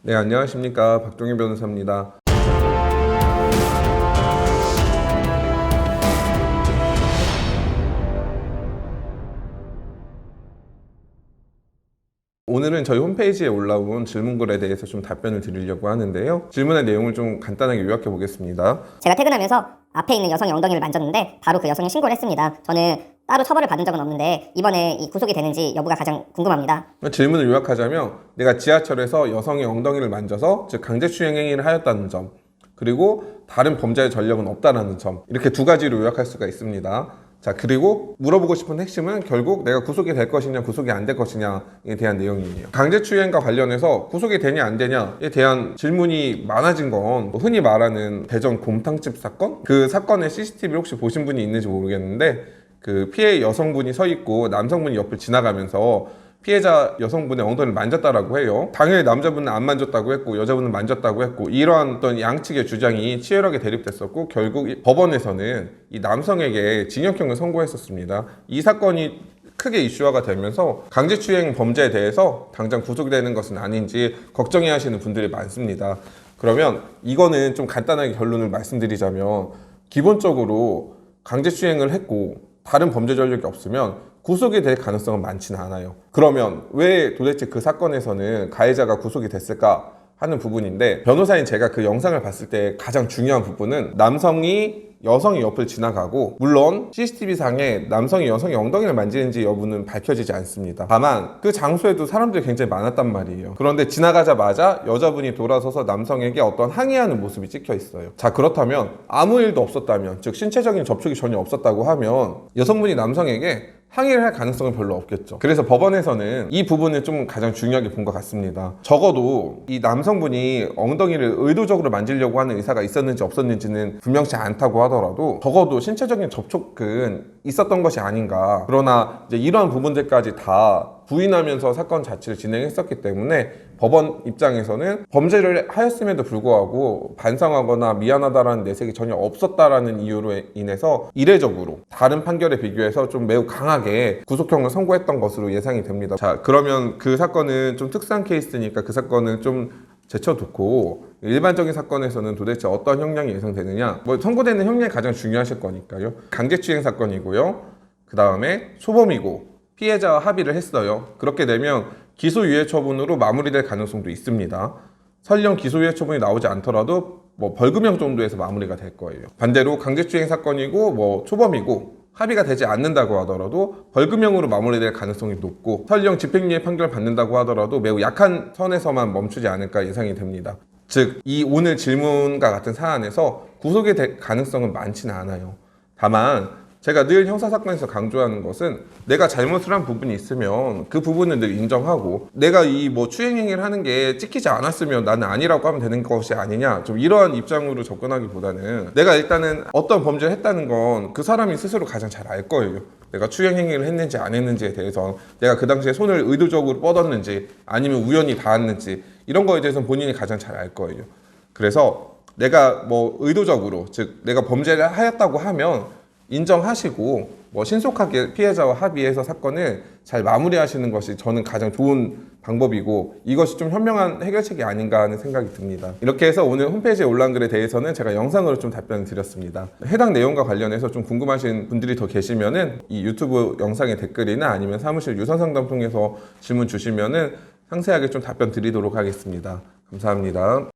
네, 안녕하십니까. 박종희 변호사입니다. 오늘은 저희 홈페이지에 올라온 질문글에 대해서 좀 답변을 드리려고 하는데요. 질문의 내용을 좀 간단하게 요약해 보겠습니다. 제가 퇴근하면서 앞에 있는 여성의 엉덩이를 만졌는데 바로 그 여성이 신고를 했습니다. 저는 따로 처벌을 받은 적은 없는데 이번에 이 구속이 되는지 여부가 가장 궁금합니다. 질문을 요약하자면 내가 지하철에서 여성의 엉덩이를 만져서 즉 강제추행 행위를 하였다는 점, 그리고 다른 범죄의 전력은 없다는 점, 이렇게 두 가지로 요약할 수가 있습니다. 자, 그리고 물어보고 싶은 핵심은 결국 내가 구속이 될 것이냐 구속이 안 될 것이냐에 대한 내용이에요. 강제추행과 관련해서 구속이 되냐 안 되냐에 대한 질문이 많아진 건 흔히 말하는 대전 곰탕집 사건? 그 사건의 CCTV를 혹시 보신 분이 있는지 모르겠는데 그 피해 여성분이 서 있고 남성분이 옆을 지나가면서 피해자 여성분의 엉덩이를 만졌다라고 해요. 당연히 남자분은 안 만졌다고 했고 여자분은 만졌다고 했고, 이러한 어떤 양측의 주장이 치열하게 대립됐었고 결국 법원에서는 이 남성에게 징역형을 선고했었습니다. 이 사건이 크게 이슈화가 되면서 강제추행 범죄에 대해서 당장 구속되는 것은 아닌지 걱정해 하시는 분들이 많습니다. 그러면 이거는 좀 간단하게 결론을 말씀드리자면, 기본적으로 강제추행을 했고 다른 범죄 전력이 없으면 구속이 될 가능성은 많지는 않아요. 그러면 왜 도대체 그 사건에서는 가해자가 구속이 됐을까 하는 부분인데, 변호사인 제가 그 영상을 봤을 때 가장 중요한 부분은 남성이 여성의 옆을 지나가고, 물론 CCTV상에 남성이 여성의 엉덩이를 만지는지 여부는 밝혀지지 않습니다. 다만 그 장소에도 사람들이 굉장히 많았단 말이에요. 그런데 지나가자마자 여자분이 돌아서서 남성에게 어떤 항의하는 모습이 찍혀 있어요. 자, 그렇다면 아무 일도 없었다면, 즉 신체적인 접촉이 전혀 없었다고 하면 여성분이 남성에게 항의를 할 가능성은 별로 없겠죠. 그래서 법원에서는 이 부분을 좀 가장 중요하게 본 것 같습니다. 적어도 이 남성분이 엉덩이를 의도적으로 만지려고 하는 의사가 있었는지 없었는지는 분명치 않다고 하더라도 적어도 신체적인 접촉은 있었던 것이 아닌가. 그러나 이제 이러한 부분들까지 다 부인하면서 사건 자체를 진행했었기 때문에 법원 입장에서는 범죄를 하였음에도 불구하고 반성하거나 미안하다라는 내색이 전혀 없었다라는 이유로 인해서 이례적으로 다른 판결에 비교해서 좀 매우 강하게 구속형을 선고했던 것으로 예상이 됩니다. 자, 그러면 그 사건은 좀 특수한 케이스니까 그 사건은 좀 제쳐두고 일반적인 사건에서는 도대체 어떤 형량이 예상되느냐, 선고되는 형량이 가장 중요하실 거니까요. 강제추행 사건이고요, 그 다음에 소범이고 피해자와 합의를 했어요. 그렇게 되면 기소유예 처분으로 마무리될 가능성도 있습니다. 설령 기소유예 처분이 나오지 않더라도 벌금형 정도에서 마무리가 될 거예요. 반대로 강제추행 사건이고 초범이고 합의가 되지 않는다고 하더라도 벌금형으로 마무리될 가능성이 높고, 설령 집행유예 판결을 받는다고 하더라도 매우 약한 선에서만 멈추지 않을까 예상이 됩니다. 즉, 이 오늘 질문과 같은 사안에서 구속이 될 가능성은 많지는 않아요. 다만 제가 늘 형사사건에서 강조하는 것은 내가 잘못을 한 부분이 있으면 그 부분은 늘 인정하고, 내가 이 추행행위를 하는 게 찍히지 않았으면 나는 아니라고 하면 되는 것이 아니냐, 좀 이러한 입장으로 접근하기보다는 내가 일단은 어떤 범죄를 했다는 건 그 사람이 스스로 가장 잘 알 거예요. 내가 추행행위를 했는지 안 했는지에 대해서, 내가 그 당시에 손을 의도적으로 뻗었는지 아니면 우연히 닿았는지, 이런 거에 대해서는 본인이 가장 잘 알 거예요. 그래서 내가 의도적으로, 즉 내가 범죄를 하였다고 하면 인정하시고 신속하게 피해자와 합의해서 사건을 잘 마무리하시는 것이 저는 가장 좋은 방법이고, 이것이 좀 현명한 해결책이 아닌가 하는 생각이 듭니다. 이렇게 해서 오늘 홈페이지에 올라온 글에 대해서는 제가 영상으로 좀 답변을 드렸습니다. 해당 내용과 관련해서 좀 궁금하신 분들이 더 계시면은 이 유튜브 영상의 댓글이나 아니면 사무실 유선상담 통해서 질문 주시면은 상세하게 좀 답변 드리도록 하겠습니다. 감사합니다.